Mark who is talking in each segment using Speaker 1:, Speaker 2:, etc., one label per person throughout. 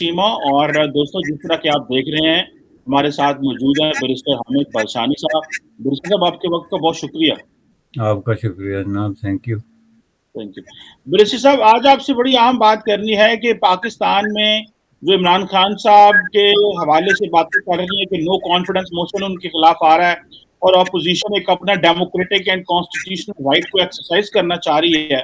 Speaker 1: سیما اور دوستوں جس طرح کہ آپ دیکھ رہے ہیں ہمارے ساتھ موجود ہیں بیرسٹر حامد بلشانی صاحب. بیرسٹر صاحب آپ کے وقت کا بہت شکریہ.
Speaker 2: آپ کا شکریہ جناب, thank you.
Speaker 1: Thank you. Barrister صاحب آج آپ سے بڑی اہم بات کرنی ہے کہ پاکستان میں جو عمران خان صاحب کے حوالے سے باتیں کر رہی ہیں کہ نو کانفیڈنس موشن ان کے خلاف آ رہا ہے اور اپوزیشن ایک اپنا ڈیموکریٹک اینڈ کانسٹیٹیوشنل رائٹ کو ایکسرسائز کرنا چاہ رہی ہے,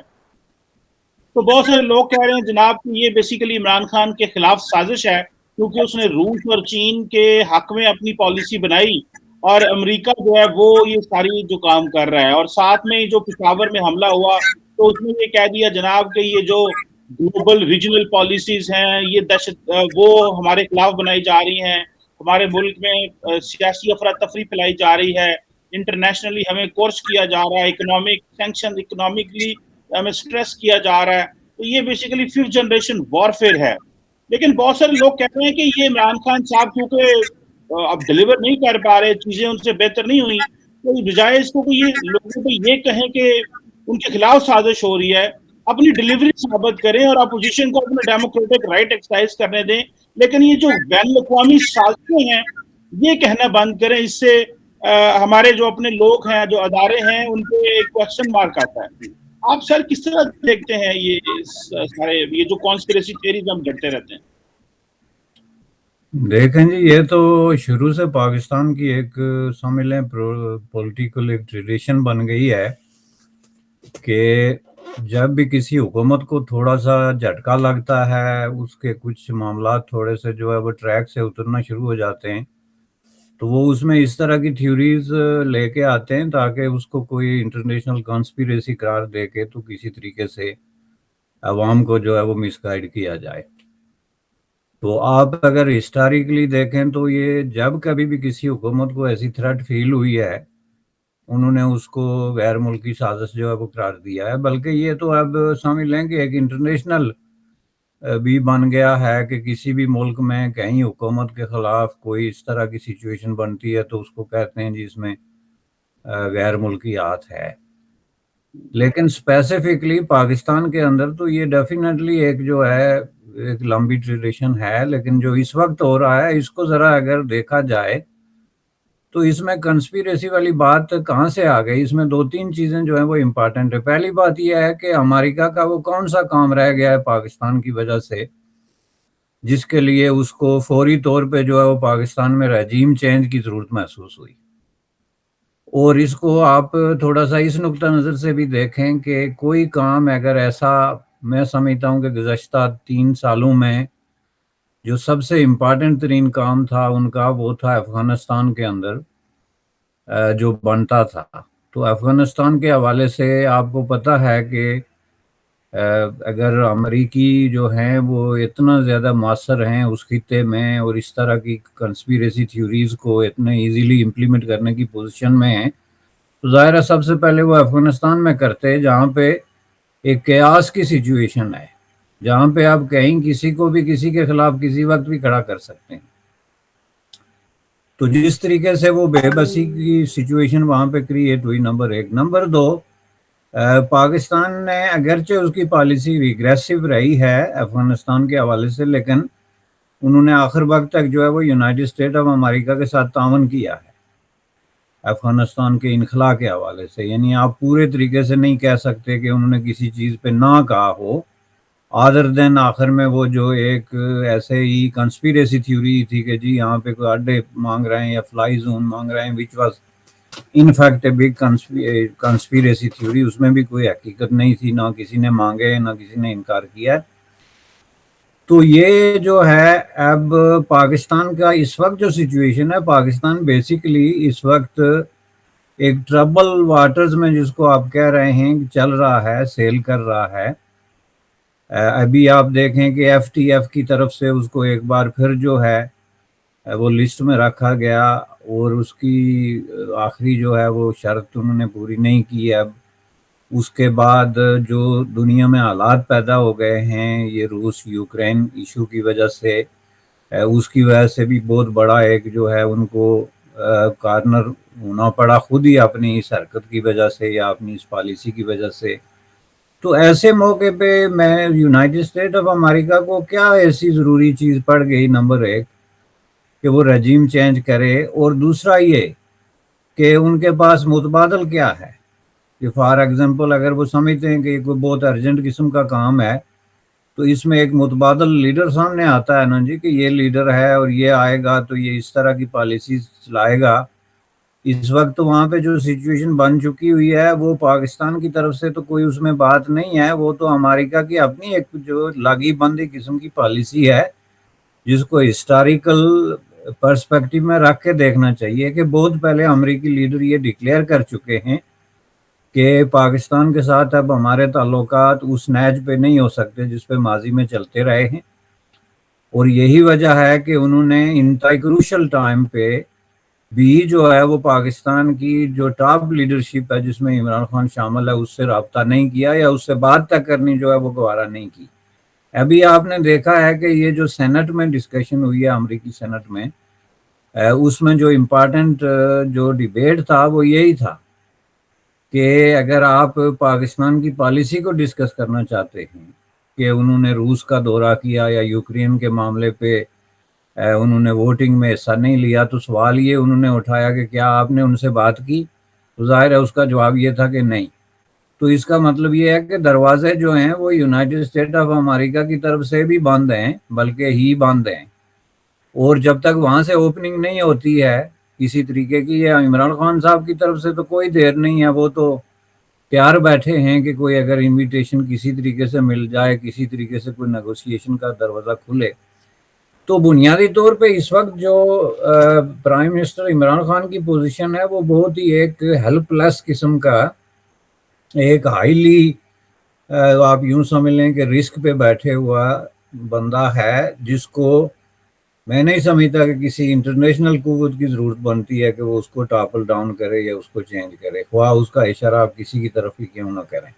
Speaker 1: تو بہت سارے لوگ کہہ رہے ہیں جناب کہ یہ بیسیکلی عمران خان کے خلاف سازش ہے کیونکہ اس نے روس اور چین کے حق میں اپنی پالیسی بنائی اور امریکہ جو ہے وہ یہ ساری جو کام کر رہا ہے, اور ساتھ میں جو پشاور میں حملہ ہوا تو اس میں یہ کہہ دیا جناب کہ یہ جو گلوبل ریجنل پالیسیز ہیں یہ دہشت وہ ہمارے خلاف بنائی جا رہی ہیں, ہمارے ملک میں سیاسی افراتفری پھیلائی جا رہی ہے, انٹرنیشنلی ہمیں کورس کیا جا رہا ہے, اکنامک سینکشن اکنامکلی ہمیں سٹریس کیا جا رہا ہے, تو یہ بیسیکلی ففتھ جنریشن وارفیئر ہے. لیکن بہت سارے لوگ کہتے ہیں کہ یہ عمران خان صاحب کیونکہ اب ڈلیور نہیں کر پا رہے, چیزیں ان سے بہتر نہیں ہوئی, تو بجائے اس کو یہ لوگوں کو یہ کہیں کہ ان کے خلاف سازش ہو رہی ہے, اپنی ڈلیوری ثابت کریں اور اپوزیشن کو اپنا ڈیموکریٹک رائٹ ایکسرسائز کرنے دیں, لیکن یہ جو بین الاقوامی سازشیں ہیں یہ کہنا بند کریں. اس سے ہمارے جو اپنے لوگ ہیں, جو ادارے ہیں, ان پہ ایک کوشچن مارک آتا ہے. آپ سر کس طرح دیکھتے ہیں یہ سارے یہ جو کانسپریسی تھیوریز ہم گھڑتے رہتے ہیں؟
Speaker 2: دیکھیں جی, یہ تو شروع سے پاکستان کی ایک سمجھ لیں پولیٹیکل ایک ٹریڈیشن بن گئی ہے کہ جب بھی کسی حکومت کو تھوڑا سا جھٹکا لگتا ہے, اس کے کچھ معاملات تھوڑے سے جو ہے وہ ٹریک سے اترنا شروع ہو جاتے ہیں, تو وہ اس میں اس طرح کی تھیوریز لے کے آتے ہیں تاکہ اس کو کوئی انٹرنیشنل کانسپیریسی قرار دے کے تو کسی طریقے سے عوام کو جو ہے وہ مس گائیڈ کیا جائے. تو آپ اگر ہسٹوریکلی دیکھیں تو یہ جب کبھی بھی کسی حکومت کو ایسی تھریٹ فیل ہوئی ہے, انہوں نے اس کو غیر ملکی سازش جو ہے وہ قرار دیا ہے. بلکہ یہ تو اب سمجھ لیں کہ ایک انٹرنیشنل بھی بن گیا ہے کہ کسی بھی ملک میں کہیں حکومت کے خلاف کوئی اس طرح کی سچویشن بنتی ہے تو اس کو کہتے ہیں جس میں غیر ملکیات ہے. لیکن اسپیسیفکلی پاکستان کے اندر تو یہ ڈیفینیٹلی ایک جو ہے ایک لمبی ٹریڈیشن ہے, لیکن جو اس وقت ہو رہا ہے اس کو ذرا اگر دیکھا جائے تو اس میں کنسپیریسی والی بات کہاں سے آ گئی. اس میں دو تین چیزیں جو ہیں وہ امپارٹنٹ ہے. پہلی بات یہ ہے کہ امریکہ کا وہ کون سا کام رہ گیا ہے پاکستان کی وجہ سے جس کے لیے اس کو فوری طور پہ جو ہے وہ پاکستان میں رجیم چینج کی ضرورت محسوس ہوئی. اور اس کو آپ تھوڑا سا اس نقطہ نظر سے بھی دیکھیں کہ کوئی کام اگر ایسا, میں سمجھتا ہوں کہ گزشتہ 3 سالوں میں جو سب سے امپارٹنٹ ترین کام تھا ان کا وہ تھا افغانستان کے اندر جو بنتا تھا. تو افغانستان کے حوالے سے آپ کو پتہ ہے کہ اگر امریکی جو ہیں وہ اتنا زیادہ مؤثر ہیں اس خطے میں اور اس طرح کی کنسپیریسی تھیوریز کو اتنے ایزیلی امپلیمنٹ کرنے کی پوزیشن میں ہیں, تو ظاہر ہے سب سے پہلے وہ افغانستان میں کرتے جہاں پہ ایک قیاس کی سچویشن ہے, جہاں پہ آپ کہیں کسی کو بھی کسی کے خلاف کسی وقت بھی کھڑا کر سکتے ہیں. تو جس طریقے سے وہ بے بسی کی سچویشن وہاں پہ کریٹ ہوئی, نمبر 1. نمبر 2, پاکستان نے اگرچہ اس کی پالیسی ریگریسو رہی ہے افغانستان کے حوالے سے, لیکن انہوں نے آخر وقت تک جو ہے وہ یونائٹڈ اسٹیٹ آف امریکہ کے ساتھ تعاون کیا ہے افغانستان کے انخلا کے حوالے سے. یعنی آپ پورے طریقے سے نہیں کہہ سکتے کہ انہوں نے کسی چیز پہ نہ کہا ہو, آدر دین آخر میں وہ جو ایک ایسے ہی کنسپیریسی تھیوری تھی کہ جی یہاں پہ کوئی اڈے مانگ رہے ہیں یا فلائی زون مانگ رہے ہیں, which was in fact a big conspiracy theory. اس میں بھی کوئی حقیقت نہیں تھی, نہ کسی نے مانگے نہ کسی نے انکار کیا. تو یہ جو ہے اب پاکستان کا اس وقت جو سچویشن ہے, پاکستان بیسیکلی اس وقت ایک ٹربل واٹرز میں جس کو آپ کہہ رہے ہیں چل رہا ہے, سیل کر رہا ہے. ابھی آپ دیکھیں کہ ایف ٹی ایف کی طرف سے اس کو ایک بار پھر جو ہے وہ لسٹ میں رکھا گیا اور اس کی آخری جو ہے وہ شرط انہوں نے پوری نہیں کی. اب اس کے بعد جو دنیا میں حالات پیدا ہو گئے ہیں یہ روس یوکرین ایشو کی وجہ سے, اس کی وجہ سے بھی بہت بڑا ایک جو ہے ان کو کارنر ہونا پڑا خود ہی اپنی اس حرکت کی وجہ سے یا اپنی اس پالیسی کی وجہ سے. تو ایسے موقع پہ میں یونائٹڈ اسٹیٹ آف امریکہ کو کیا ایسی ضروری چیز پڑ گئی نمبر ایک کہ وہ رجیم چینج کرے، اور دوسرا یہ کہ ان کے پاس متبادل کیا ہے کہ فار ایگزامپل اگر وہ سمجھتے ہیں کہ کوئی بہت ارجنٹ قسم کا کام ہے تو اس میں ایک متبادل لیڈر سامنے آتا ہے نا جی، کہ یہ لیڈر ہے اور یہ آئے گا تو یہ اس طرح کی پالیسیز چلائے گا۔ اس وقت وہاں پہ جو سچویشن بن چکی ہوئی ہے وہ پاکستان کی طرف سے تو کوئی اس میں بات نہیں ہے، وہ تو امریکہ کی اپنی ایک جو لاگی بندی قسم کی پالیسی ہے جس کو ہسٹوریکل پرسپیکٹو میں رکھ کے دیکھنا چاہیے کہ بہت پہلے امریکی لیڈر یہ ڈکلیئر کر چکے ہیں کہ پاکستان کے ساتھ اب ہمارے تعلقات اس نیج پہ نہیں ہو سکتے جس پہ ماضی میں چلتے رہے ہیں، اور یہی وجہ ہے کہ انہوں نے انتہائی کروشل ٹائم پہ بھی جو ہے وہ پاکستان کی جو ٹاپ لیڈرشپ ہے جس میں عمران خان شامل ہے اس سے رابطہ نہیں کیا، یا اس سے بات تک کرنی جو ہے وہ گوارا نہیں کی۔ ابھی آپ نے دیکھا ہے کہ یہ جو سینٹ میں ڈسکشن ہوئی ہے امریکی سینٹ میں، اس میں جو امپارٹنٹ جو ڈیبیٹ تھا وہ یہی تھا کہ اگر آپ پاکستان کی پالیسی کو ڈسکس کرنا چاہتے ہیں کہ انہوں نے روس کا دورہ کیا یا یوکرین کے معاملے پہ انہوں نے ووٹنگ میں حصہ نہیں لیا، تو سوال یہ انہوں نے اٹھایا کہ کیا آپ نے ان سے بات کی، تو ظاہر ہے اس کا جواب یہ تھا کہ نہیں۔ تو اس کا مطلب یہ ہے کہ دروازے جو ہیں وہ یونائٹڈ اسٹیٹ آف امریکہ کی طرف سے بھی بند ہیں، بلکہ ہی بند ہیں، اور جب تک وہاں سے اوپننگ نہیں ہوتی ہے کسی طریقے کی، یا عمران خان صاحب کی طرف سے تو کوئی دیر نہیں ہے، وہ تو تیار بیٹھے ہیں کہ کوئی اگر انویٹیشن کسی طریقے سے مل جائے، کسی طریقے سے کوئی نیگوسیشن کا دروازہ کھلے۔ تو بنیادی طور پہ اس وقت جو پرائم منسٹر عمران خان کی پوزیشن ہے وہ بہت ہی ایک ہیلپ لیس قسم کا، ایک ہائیلی آپ یوں سمجھ لیں کہ رسک پہ بیٹھے ہوا بندہ ہے، جس کو میں نہیں سمجھتا کہ کسی انٹرنیشنل قوت کی ضرورت بنتی ہے کہ وہ اس کو ٹاپل ڈاؤن کرے یا اس کو چینج کرے، خواہ اس کا اشارہ آپ کسی کی طرف ہی کیوں نہ کریں۔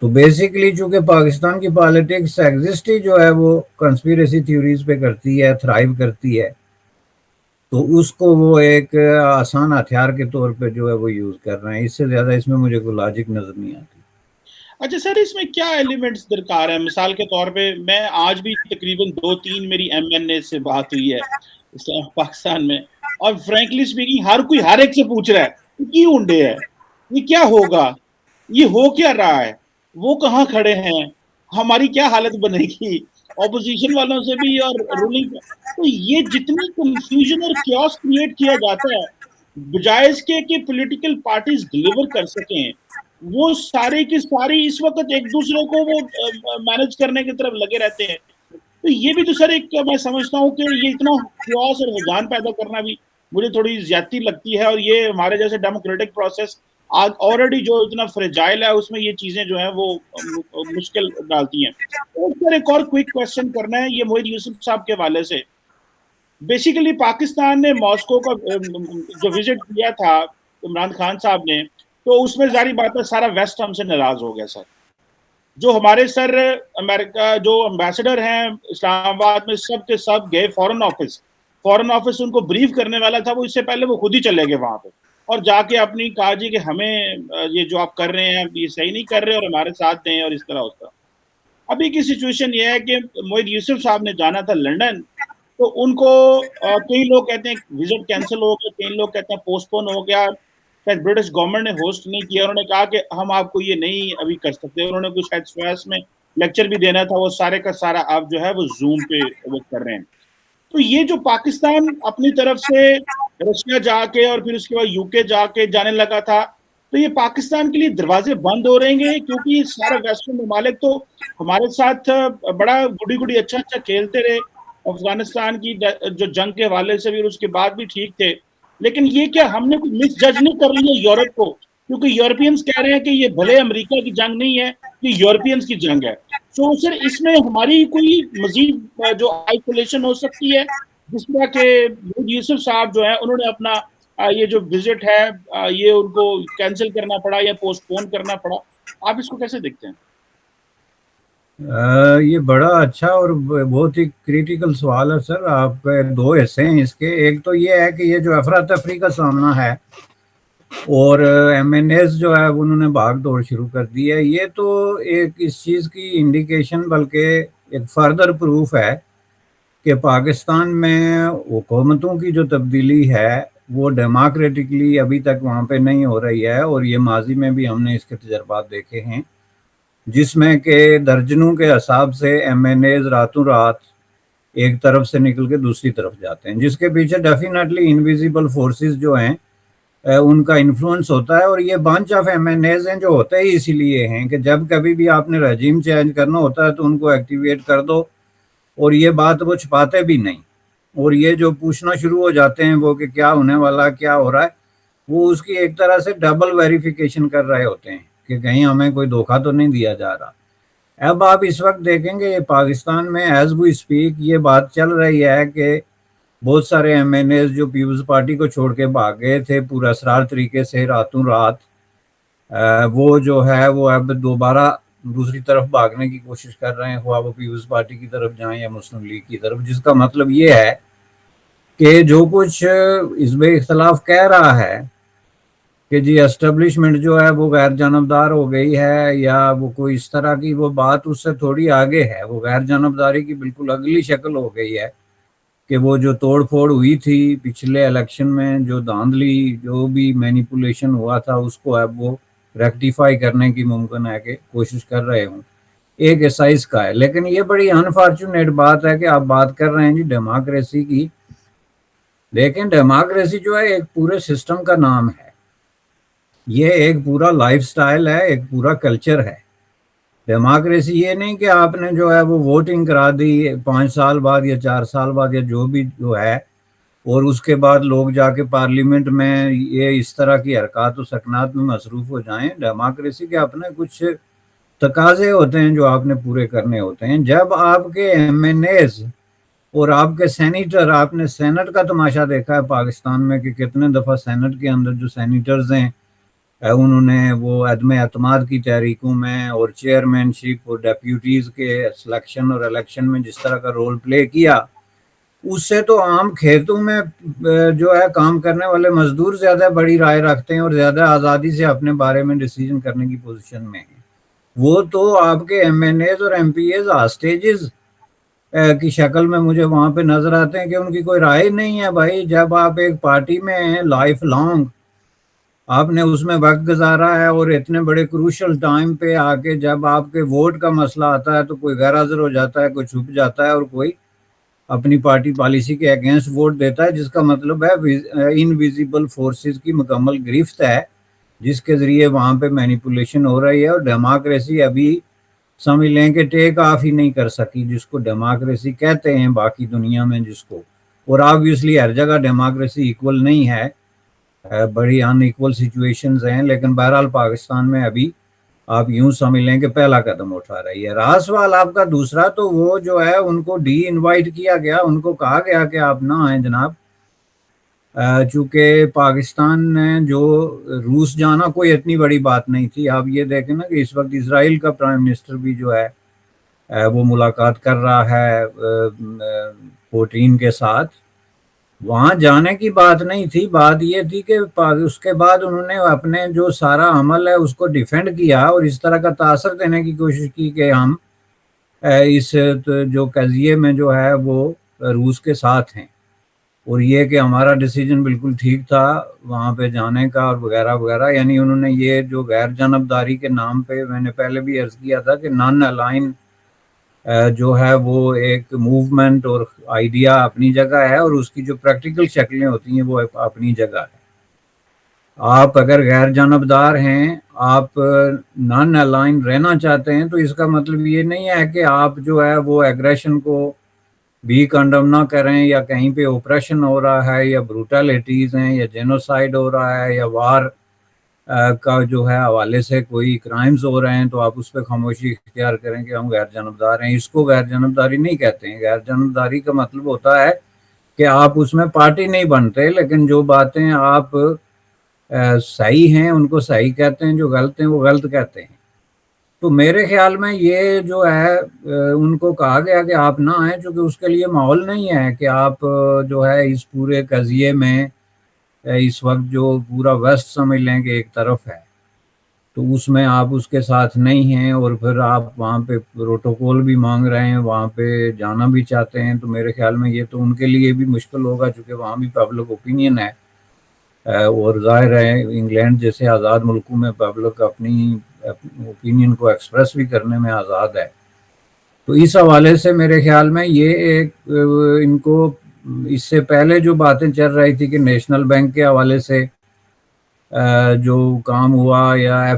Speaker 2: تو بیسیکلی چونکہ پاکستان کی پالیٹکس ایگزسٹ ہی جو ہے وہ کنسپیریسی تھیوریز پہ کرتی ہے، تھرائیو کرتی ہے، تو اس کو وہ ایک آسان ہتھیار کے طور پہ جو ہے وہ یوز کر رہے ہیں۔ اس سے زیادہ اس میں مجھے کوئی لاجک نظر نہیں آتی۔
Speaker 1: اچھا سر، اس میں کیا ایلیمنٹس درکار ہیں؟ مثال کے طور پہ میں آج بھی تقریباً 2-3 میری ایم این اے سے بات ہوئی ہے پاکستان میں، اور فرینکلی اسپیکنگ ہر کوئی ہر ایک سے پوچھ رہا ہے کہ کیوں انڈے ہے، یہ کیا ہوگا، یہ ہو کیا رہا ہے، وہ کہاں کھڑے ہیں، ہماری کیا حالت بنے گی، اپوزیشن والوں سے بھی اور رولنگ۔ تو یہ جتنی کنفیوژن اور کیوس کریٹ کیا جاتا ہے بجائے اس کے کہ پولیٹیکل پارٹیز ڈلیور کر سکیں، وہ سارے کی ساری اس وقت ایک دوسرے کو وہ مینج کرنے کی طرف لگے رہتے ہیں۔ تو یہ بھی تو سر ایک میں سمجھتا ہوں کہ یہ اتنا کیوس اور رجحان پیدا کرنا بھی مجھے تھوڑی زیادتی لگتی ہے، اور یہ ہمارے جیسے ڈیموکریٹک پروسیس آج آلریڈی جو اتنا فریجائل ہے اس میں یہ چیزیں جو ہیں وہ مشکل ڈالتی ہیں۔ اور سر ایک اور کوئک کویسچن کرنا ہے یہ موحد یوسف صاحب کے حوالے سے۔ بیسیکلی پاکستان نے ماسکو کا جو وزٹ کیا تھا عمران خان صاحب نے، تو اس میں ظاہری بات ہے سارا ویسٹ ہم سے ناراض ہو گیا سر۔ جو ہمارے سر امریکہ جو امبیسڈر ہیں اسلام آباد میں، سب کے سب گئے فورن آفس ان کو بریف کرنے والا تھا، وہ اس سے پہلے وہ خود ہی چلے گئے وہاں پہ، اور جا کے اپنی کہا جی کہ ہمیں یہ جو آپ کر رہے ہیں یہ صحیح نہیں کر رہے اور ہمارے ساتھ دیں، اور اس طرح اس طرح۔ ابھی کی سچویشن یہ ہے کہ موحد یوسف صاحب نے جانا تھا لنڈن، تو ان کو کئی لوگ کہتے ہیں وزٹ کینسل ہو گیا، کئی لوگ کہتے ہیں پوسٹ پون ہو گیا، شاید برٹش گورنمنٹ نے ہوسٹ نہیں کیا، انہوں نے کہا کہ ہم آپ کو یہ نہیں ابھی کر سکتے، انہوں نے کچھ شاید سویس میں لیکچر بھی دینا تھا، وہ سارے کا سارا آپ جو ہے وہ زوم پہ وہ کر رہے ہیں۔ تو یہ جو پاکستان اپنی طرف سے رشیا جا کے اور پھر اس کے بعد یو کے جا کے جانے لگا تھا، تو یہ پاکستان کے لیے دروازے بند ہو رہے ہیں، کیونکہ یہ سارا ویسٹرن ممالک تو ہمارے ساتھ بڑا گڈی گڈی اچھا اچھا کھیلتے رہے، افغانستان کی جو جنگ کے حوالے سے بھی اور اس کے بعد بھی ٹھیک تھے، لیکن یہ کیا ہم نے کوئی مس جج نہیں کر لی ہے یورپ کو؟ کیونکہ یورپینز کہہ رہے ہیں کہ یہ بھلے امریکہ کی جنگ نہیں ہے، یہ یورپینز کی جنگ ہے۔ سو سر اس میں ہماری کوئی مزید جو آئسولیشن ہو سکتی ہے، جس طرح کہ یوسف صاحب جو ہیں انہوں نے اپنا یہ جو وزٹ ہے یہ ان کو کینسل کرنا پڑا یا پوسٹ پون کرنا پڑا، آپ اس کو کیسے دیکھتے ہیں؟
Speaker 2: یہ بڑا اچھا اور بہت ہی کریٹیکل سوال ہے سر۔ آپ کے دو حصے ہیں اس کے، ایک تو یہ ہے کہ یہ جو افراتفری کا سامنا ہے اور ایم این ایز جو ہے انہوں نے بھاگ دوڑ شروع کر دی ہے. یہ تو ایک اس چیز کی انڈیکیشن بلکہ ایک فردر پروف ہے کہ پاکستان میں حکومتوں کی جو تبدیلی ہے وہ ڈیموکریٹکلی ابھی تک وہاں پہ نہیں ہو رہی ہے. اور یہ ماضی میں بھی ہم نے اس کے تجربات دیکھے ہیں جس میں کہ درجنوں کے حساب سے ایم این ایز راتوں رات ایک طرف سے نکل کے دوسری طرف جاتے ہیں، جس کے پیچھے ڈیفینیٹلی انویزیبل فورسز جو ہیں ان کا انفلوئنس ہوتا ہے. اور یہ bunch of M N As ہیں جو ہوتے ہی اسی لیے ہیں کہ جب کبھی بھی آپ نے رجیم چینج کرنا ہوتا ہے تو ان کو ایکٹیویٹ کر دو، اور یہ بات وہ چھپاتے بھی نہیں. اور یہ جو پوچھنا شروع ہو جاتے ہیں وہ کہ کیا ہونے والا، کیا ہو رہا ہے، وہ اس کی ایک طرح سے ڈبل ویریفیکیشن کر رہے ہوتے ہیں کہ کہیں ہمیں کوئی دھوکہ تو نہیں دیا جا رہا. اب آپ اس وقت دیکھیں گے پاکستان میں ایز وی اسپیک یہ بات چل رہی ہے کہ بہت سارے ایم این ایز جو پیپلز پارٹی کو چھوڑ کے بھاگ گئے تھے پورا اسرار طریقے سے راتوں رات، وہ جو ہے وہ اب دوبارہ دوسری طرف بھاگنے کی کوشش کر رہے ہیں، خواہ وہ پیپلز پارٹی کی طرف جائیں یا مسلم لیگ کی طرف. جس کا مطلب یہ ہے کہ جو کچھ اس میں اختلاف کہہ رہا ہے کہ جی اسٹیبلشمنٹ جو ہے وہ غیر جانبدار ہو گئی ہے یا وہ کوئی اس طرح کی، وہ بات اس سے تھوڑی آگے ہے. وہ غیر جانبداری کی بالکل اگلی شکل ہو گئی ہے کہ وہ جو توڑ پھوڑ ہوئی تھی پچھلے الیکشن میں، جو دھاندلی جو بھی مینیپولیشن ہوا تھا، اس کو اب وہ ریکٹیفائی کرنے کی ممکن ہے کہ کوشش کر رہے ہوں. ایک ایسا اس کا ہے. لیکن یہ بڑی انفارچونیٹ بات ہے کہ آپ بات کر رہے ہیں جی ڈیموکریسی کی. لیکن ڈیموکریسی جو ہے ایک پورے سسٹم کا نام ہے، یہ ایک پورا لائف سٹائل ہے، ایک پورا کلچر ہے. ڈیموکریسی یہ نہیں کہ آپ نے جو ہے وہ ووٹنگ کرا دی 5 سال بعد یا 4 سال بعد یا جو بھی جو ہے، اور اس کے بعد لوگ جا کے پارلیمنٹ میں یہ اس طرح کی حرکات و سکنات میں مصروف ہو جائیں. ڈیموکریسی کے اپنے کچھ تقاضے ہوتے ہیں جو آپ نے پورے کرنے ہوتے ہیں. جب آپ کے ایم این ایز اور آپ کے سینیٹر، آپ نے سینٹ کا تماشا دیکھا ہے پاکستان میں کہ کتنے دفعہ سینٹ کے اندر جو سینیٹرز ہیں انہوں نے وہ عدم اعتماد کی تحریکوں میں اور چیئرمین شپ اور ڈیپیوٹیز کے سلیکشن اور الیکشن میں جس طرح کا رول پلے کیا، اس سے تو عام کھیتوں میں جو ہے کام کرنے والے مزدور زیادہ بڑی رائے رکھتے ہیں اور زیادہ آزادی سے اپنے بارے میں ڈیسیجن کرنے کی پوزیشن میں ہیں. وہ تو آپ کے ایم این ایز اور ایم پی ایز ہاسٹیجز کی شکل میں مجھے وہاں پہ نظر آتے ہیں کہ ان کی کوئی رائے نہیں ہے. بھائی جب آپ ایک پارٹی میں ہیں لائف لانگ، آپ نے اس میں وقت گزارا ہے، اور اتنے بڑے کروشل ٹائم پہ آ کے جب آپ کے ووٹ کا مسئلہ آتا ہے تو کوئی غیر حاضر ہو جاتا ہے، کوئی چھپ جاتا ہے، اور کوئی اپنی پارٹی پالیسی کے اگینسٹ ووٹ دیتا ہے، جس کا مطلب ہے انویزیبل فورسز کی مکمل گرفت ہے جس کے ذریعے وہاں پہ مینیپولیشن ہو رہی ہے. اور ڈیموکریسی ابھی سمجھ لیں کہ ٹیک آف ہی نہیں کر سکی، جس کو ڈیموکریسی کہتے ہیں باقی دنیا میں جس کو. اور آبویسلی ہر جگہ ڈیموکریسی ایکول نہیں ہے، بڑی ان ایکول سچویشنز ہیں. لیکن بہرحال پاکستان میں ابھی آپ یوں سمجھ لیں کہ پہلا قدم اٹھا رہی ہے. رہا سوال آپ کا دوسرا، تو وہ جو ہے ان کو ڈی انوائٹ کیا گیا، ان کو کہا گیا کہ آپ نہ آئیں جناب. چونکہ پاکستان نے جو روس جانا کوئی اتنی بڑی بات نہیں تھی. آپ یہ دیکھیں نا کہ اس وقت اسرائیل کا پرائم منسٹر بھی جو ہے وہ ملاقات کر رہا ہے پوٹین کے ساتھ. وہاں جانے کی بات نہیں تھی، بات یہ تھی کہ اس کے بعد انہوں نے اپنے جو سارا عمل ہے اس کو ڈیفینڈ کیا اور اس طرح کا تاثر دینے کی کوشش کی کہ ہم اس جو قضیے میں جو ہے وہ روس کے ساتھ ہیں، اور یہ کہ ہمارا ڈیسیجن بالکل ٹھیک تھا وہاں پہ جانے کا اور وغیرہ وغیرہ. یعنی انہوں نے یہ جو غیر جانبداری کے نام پہ، میں نے پہلے بھی عرض کیا تھا کہ نان الائن جو ہے وہ ایک موومنٹ اور آئیڈیا اپنی جگہ ہے، اور اس کی جو پریکٹیکل شکلیں ہوتی ہیں وہ اپنی جگہ ہے. آپ اگر غیر جانبدار ہیں، آپ نان الائن رہنا چاہتے ہیں، تو اس کا مطلب یہ نہیں ہے کہ آپ جو ہے وہ ایگریشن کو بھی کنڈم نہ کریں، یا کہیں پہ اوپریشن ہو رہا ہے یا بروٹیلٹیز ہیں یا جینوسائیڈ ہو رہا ہے یا وار کا جو ہے حوالے سے کوئی کرائمز ہو رہے ہیں تو آپ اس پہ خاموشی اختیار کریں کہ ہم غیر جانبدار ہیں. اس کو غیر جانبداری نہیں کہتے ہیں. غیر جانبداری کا مطلب ہوتا ہے کہ آپ اس میں پارٹی نہیں بنتے، لیکن جو باتیں آپ صحیح ہیں ان کو صحیح کہتے ہیں، جو غلط ہیں وہ غلط کہتے ہیں. تو میرے خیال میں یہ جو ہے ان کو کہا گیا کہ آپ نہ آئیں، چونکہ اس کے لیے ماحول نہیں ہے کہ آپ جو ہے اس پورے قضیے میں اس وقت جو پورا ویسٹ سمجھ لیں کہ ایک طرف ہے، تو اس میں آپ اس کے ساتھ نہیں ہیں اور پھر آپ وہاں پہ پروٹوکول بھی مانگ رہے ہیں، وہاں پہ جانا بھی چاہتے ہیں، تو میرے خیال میں یہ تو ان کے لیے بھی مشکل ہوگا، چونکہ وہاں بھی پبلک اوپینین ہے، اور ظاہر ہے انگلینڈ جیسے آزاد ملکوں میں پبلک اپنی اوپینین کو ایکسپریس بھی کرنے میں آزاد ہے۔ تو اس حوالے سے میرے خیال میں یہ ایک ان کو اس سے پہلے جو باتیں چل رہی تھی کہ نیشنل بینک کے حوالے سے جو کام ہوا یا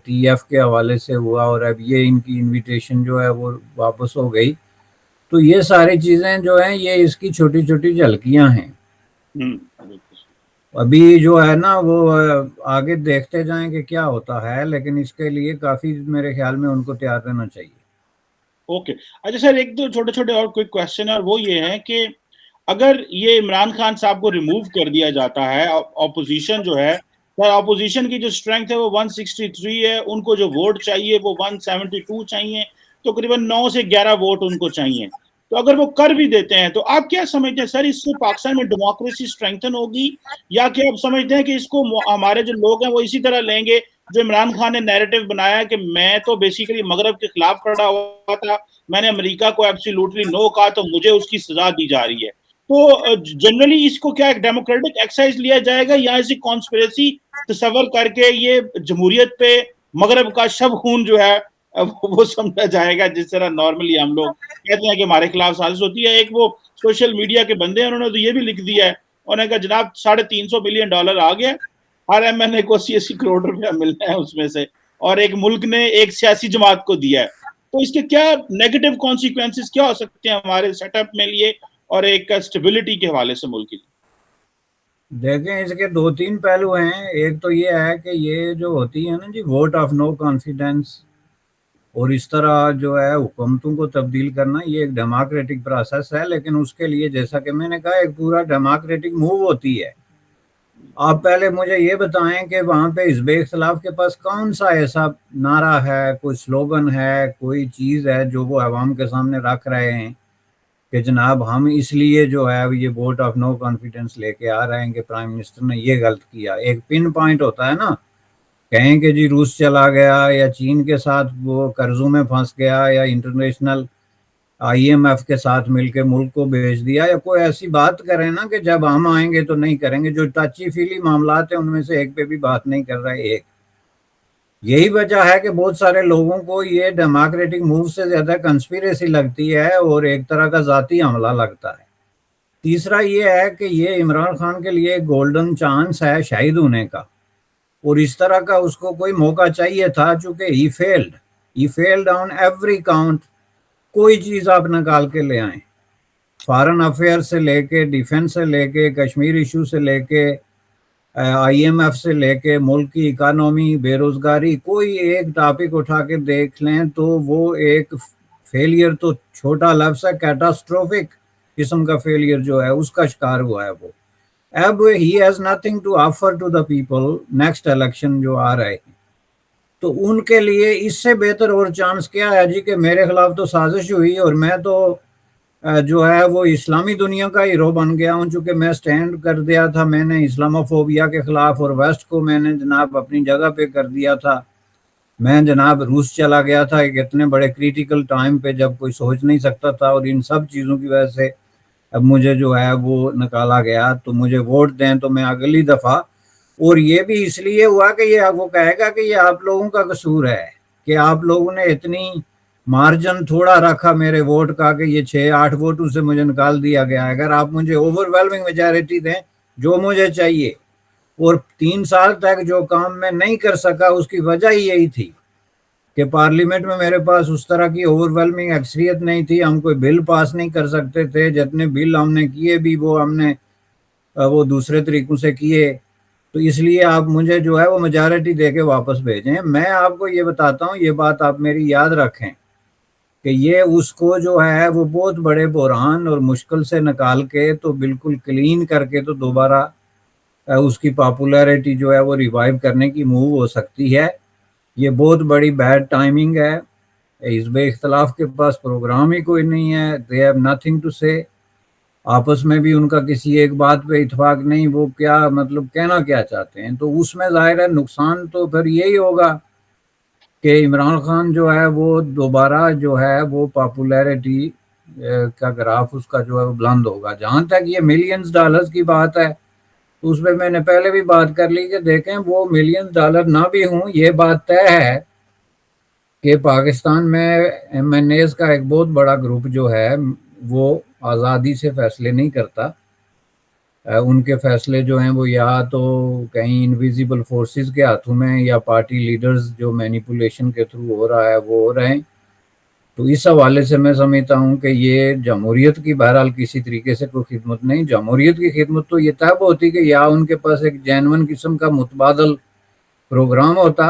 Speaker 2: ٹی ایف کے حوالے سے ہوا، اور اب یہ ان کی انویٹیشن جو ہے وہ واپس ہو گئی، تو یہ ساری چیزیں جو ہیں یہ اس کی چھوٹی چھوٹی جھلکیاں ہیں۔ ابھی جو ہے نا وہ آگے دیکھتے جائیں کہ کیا ہوتا ہے، لیکن اس کے لیے کافی میرے خیال میں ان کو تیار رہنا چاہیے۔
Speaker 1: اوکے، اچھا سر، ایک دو چھوٹے چھوٹے اور کوئی کویسچن ہے، اور وہ یہ ہے کہ اگر یہ عمران خان صاحب کو ریموو کر دیا جاتا ہے، اپوزیشن جو ہے، اپوزیشن کی جو اسٹرینتھ ہے وہ 163 ہے، ان کو جو ووٹ چاہیے وہ 172 چاہیے، تقریباً 9 سے 11 ووٹ ان کو چاہیے، تو اگر وہ کر بھی دیتے ہیں تو آپ کیا سمجھتے ہیں سر، اس سے پاکستان میں ڈیموکریسی اسٹرینتھن ہوگی، یا کہ آپ سمجھتے ہیں کہ اس کو ہمارے جو لوگ ہیں وہ اسی طرح لیں گے جو عمران خان نے نیریٹو بنایا کہ میں تو بیسیکلی مغرب کے خلاف کھڑا ہوا تھا، میں نے امریکہ کو ایبسولوٹلی نو کہا، تو مجھے اس کی سزا دی جا رہی ہے، تو جنرلی اس کو کیا ایک ڈیموکریٹک ایکسرسائز لیا جائے گا، یا ایسی کانسپریسی تصور کر کے یہ جمہوریت پہ مغرب کا شب خون جو ہے وہ سمجھا جائے گا، جس طرح نارملی ہم لوگ کہتے ہیں کہ ہمارے خلاف سازش ہوتی ہے۔ ایک وہ سوشل میڈیا کے بندے ہیں، انہوں نے تو یہ بھی لکھ دیا ہے، انہوں نے کہا جناب $350 بلین آ گیا، ہر ایم این اے کو 80 کروڑ روپیہ ملنا ہے اس میں سے، اور ایک ملک نے ایک سیاسی جماعت کو دیا ہے، تو اس کے کیا نیگیٹو کانسیکوینسز کیا ہو سکتے ہیں ہمارے سیٹ اپ میں لیے اور ایک اسٹیبلٹی کے حوالے سے ملک کی؟
Speaker 2: دیکھیں اس کے 2-3 پہلو ہیں۔ ایک تو یہ ہے کہ یہ جو ہوتی ہے نا جی ووٹ آف نو کانفیڈنس، اور اس طرح جو ہے حکومتوں کو تبدیل کرنا، یہ ایک ڈیموکریٹک پروسیس ہے، لیکن اس کے لیے جیسا کہ میں نے کہا ایک پورا ڈیموکریٹک موو ہوتی ہے۔ آپ پہلے مجھے یہ بتائیں کہ وہاں پہ حزب اختلاف کے پاس کون سا ایسا نعرہ ہے، کوئی سلوگن ہے، کوئی چیز ہے جو وہ عوام کے سامنے رکھ رہے ہیں کہ جناب ہم اس لیے جو ہے یہ ووٹ آف نو کانفیڈنس لے کے آ رہے ہیں کہ پرائم منسٹر نے یہ غلط کیا۔ ایک پن پوائنٹ ہوتا ہے نا، کہیں کہ جی روس چلا گیا یا چین کے ساتھ وہ قرضوں میں پھنس گیا یا انٹرنیشنل آئی ایم ایف کے ساتھ مل کے ملک کو بھیج دیا، یا کوئی ایسی بات کریں نا کہ جب ہم آئیں گے تو نہیں کریں گے، جو ٹچی فیلی معاملات ہیں ان میں سے ایک پہ بھی بات نہیں کر رہے ایک۔ یہی وجہ ہے کہ بہت سارے لوگوں کو یہ ڈیموکریٹک موو سے زیادہ کنسپیریسی لگتی ہے اور ایک طرح کا ذاتی حملہ لگتا ہے۔ تیسرا یہ ہے کہ یہ عمران خان کے لیے گولڈن چانس ہے شہید ہونے کا، اور اس طرح کا اس کو کوئی موقع چاہیے تھا، چونکہ ہی فیلڈ آن ایوری کاؤنٹ۔ کوئی چیز آپ نکال کے لے آئیں، فارن افیئر سے لے کے ڈیفنس سے لے کے کشمیر ایشو سے لے کے آئی ایم ایف سے لے کے ملک کی اکانومی، بے روزگاری، کوئی ایک ٹاپک اٹھا کے دیکھ لیں تو وہ ایک فیلئر تو چھوٹا لفظ ہے، کیٹاسٹروفک قسم کا فیلئر جو ہے اس کا شکار ہوا ہے وہ۔ اب he has nothing to offer to the people, next election جو آ رہے ہیں تو ان کے لیے اس سے بہتر اور چانس کیا ہے جی کہ میرے خلاف تو سازش ہوئی اور میں تو جو ہے وہ اسلامی دنیا کا ہیرو بن گیا ہوں، چونکہ میں سٹینڈ کر دیا تھا، میں نے اسلاموفوبیا کے خلاف، اور ویسٹ کو میں نے جناب اپنی جگہ پہ کر دیا تھا۔ میں جناب روس چلا گیا تھا ایک اتنے بڑے کریٹیکل ٹائم پہ جب کوئی سوچ نہیں سکتا تھا، اور ان سب چیزوں کی وجہ سے اب مجھے جو ہے وہ نکالا گیا، تو مجھے ووٹ دیں تو میں اگلی دفعہ، اور یہ بھی اس لیے ہوا کہ یہ وہ کہے گا کہ یہ آپ لوگوں کا قصور ہے کہ آپ لوگوں نے اتنی مارجن تھوڑا رکھا میرے ووٹ کا کہ یہ 6-8 ووٹوں سے مجھے نکال دیا گیا۔ اگر آپ مجھے اوور ویلمنگ میجارٹی دیں جو مجھے چاہیے، اور 3 سال تک جو کام میں نہیں کر سکا اس کی وجہ ہی یہی تھی کہ پارلیمنٹ میں میرے پاس اس طرح کی اوور ویلمنگ اکثریت نہیں تھی، ہم کوئی بل پاس نہیں کر سکتے تھے، جتنے بل ہم نے کیے بھی وہ ہم نے وہ دوسرے طریقوں سے کیے، تو اس لیے آپ مجھے جو ہے وہ میجارٹی دے کے واپس بھیجیں۔ میں آپ کو یہ بتاتا ہوں، یہ بات آپ میری یاد رکھیں کہ یہ اس کو جو ہے وہ بہت بڑے بحران اور مشکل سے نکال کے تو بالکل کلین کر کے تو دوبارہ اس کی پاپولیرٹی جو ہے وہ ریوائیو کرنے کی موو ہو سکتی ہے۔ یہ بہت بڑی بیڈ ٹائمنگ ہے، حزب اختلاف کے پاس پروگرام ہی کوئی نہیں ہے، دے ہیو نتھنگ ٹو سے، آپس میں بھی ان کا کسی ایک بات پہ اتفاق نہیں، وہ کیا مطلب کہنا کیا چاہتے ہیں، تو اس میں ظاہر ہے نقصان تو پھر یہی ہوگا کہ عمران خان جو ہے وہ دوبارہ جو ہے وہ پاپولیرٹی کا گراف اس کا جو ہے وہ بلند ہوگا۔ جہاں تک یہ ملینز ڈالرز کی بات ہے، اس میں میں نے پہلے بھی بات کر لی کہ دیکھیں وہ ملینز ڈالر نہ بھی ہوں، یہ بات طے ہے کہ پاکستان میں ایم این ایز کا ایک بہت بڑا گروپ جو ہے وہ آزادی سے فیصلے نہیں کرتا۔ ان کے فیصلے جو ہیں وہ یا تو کہیں انویزیبل فورسز کے ہاتھوں میں یا پارٹی لیڈرز جو مینیپولیشن کے تھرو ہو رہا ہے وہ ہو رہے ہیں۔ تو اس حوالے سے میں سمجھتا ہوں کہ یہ جمہوریت کی بہرحال کسی طریقے سے کوئی خدمت نہیں۔ جمہوریت کی خدمت تو یہ تب ہوتی کہ یا ان کے پاس ایک جینون قسم کا متبادل پروگرام ہوتا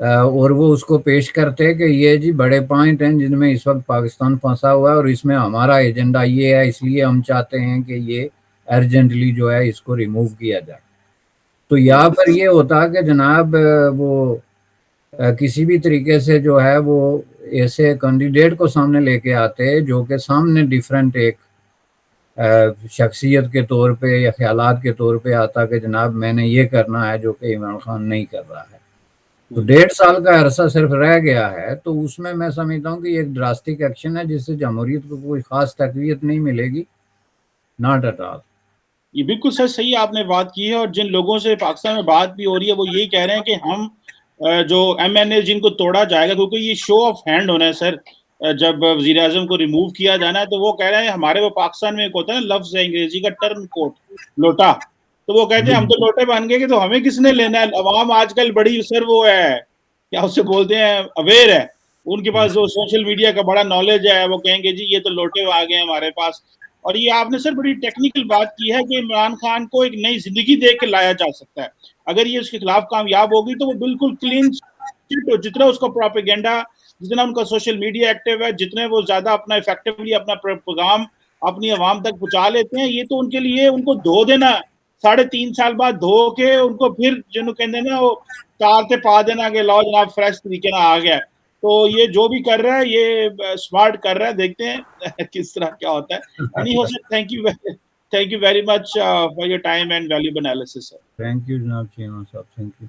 Speaker 2: اور وہ اس کو پیش کرتے کہ یہ جی بڑے پوائنٹ ہیں جن میں اس وقت پاکستان پھنسا ہوا ہے اور اس میں ہمارا ایجنڈا یہ ہے، اس لیے ہم چاہتے ہیں کہ یہ ارجنٹلی جو ہے اس کو ریموو کیا جائے۔ تو یہاں پر یہ ہوتا کہ جناب وہ کسی بھی طریقے سے جو ہے وہ ایسے کینڈیڈیٹ کو سامنے لے کے آتے جو کہ سامنے ڈیفرنٹ ایک شخصیت کے طور پہ یا خیالات کے طور پہ آتا کہ جناب میں نے یہ کرنا ہے جو کہ عمران خان نہیں کر رہا ہے۔ تو 1.5 سال کا عرصہ صرف رہ گیا ہے، تو اس میں میں سمجھتا ہوں کہ یہ ایک ڈراسٹک ایکشن ہے جس سے جمہوریت کو کوئی خاص تقویت نہیں ملے گی، ناٹ ایٹ آل۔
Speaker 1: یہ بالکل سر صحیح آپ نے بات کی ہے، اور جن لوگوں سے پاکستان میں بات بھی ہو رہی ہے وہ یہی کہہ رہے ہیں کہ ہم جو ایم این اے جن کو توڑا جائے گا، کیونکہ یہ شو آف ہینڈ ہونا ہے سر، جب وزیر اعظم کو ریموو کیا جانا ہے تو وہ کہہ رہے ہیں ہمارے وہ پاکستان میں ایک ہوتا ہے نا لفظ ہے انگریزی کا ٹرم کوٹ، لوٹا، تو وہ کہتے ہیں ہم تو لوٹے بن گئے کہ تو ہمیں کس نے لینا ہے۔ عوام آج کل بڑی سر وہ ہے کیا اسے بولتے ہیں اویئر ہے، ان کے پاس جو سوشل میڈیا کا بڑا نالج ہے، وہ کہیں گے جی یہ تو لوٹے آ گئے ہمارے پاس۔ اور یہ آپ نے سر بڑی ٹیکنیکل بات کی ہے کہ عمران خان کو ایک نئی زندگی دے کے لایا جا سکتا ہے اگر یہ اس کے خلاف کامیاب ہوگی تو وہ بالکل کلین چٹ ہو، جتنا اس کا پروپیگنڈا، جتنا ان کا سوشل میڈیا ایکٹیو ہے، جتنے وہ زیادہ اپنا ایفیکٹولی اپنا پیغام اپنی عوام تک پہنچا لیتے ہیں، یہ تو ان کے لیے ان کو دھو دینا 3.5 سال بعد دھو کے ان کو پھر جنہوں کہتے ہیں نا وہ چار سے پا دینا کہ لاؤ جناب فریش طریقے نہ آ گیا۔ تو یہ جو بھی کر رہا ہے یہ سمارٹ کر رہا ہے، دیکھتے ہیں کس طرح کیا ہوتا ہے۔ Any who sir, thank you very much for your time and valuable analysis sir.
Speaker 2: Thank you جناب چیمہ صاحب، تھینک یو۔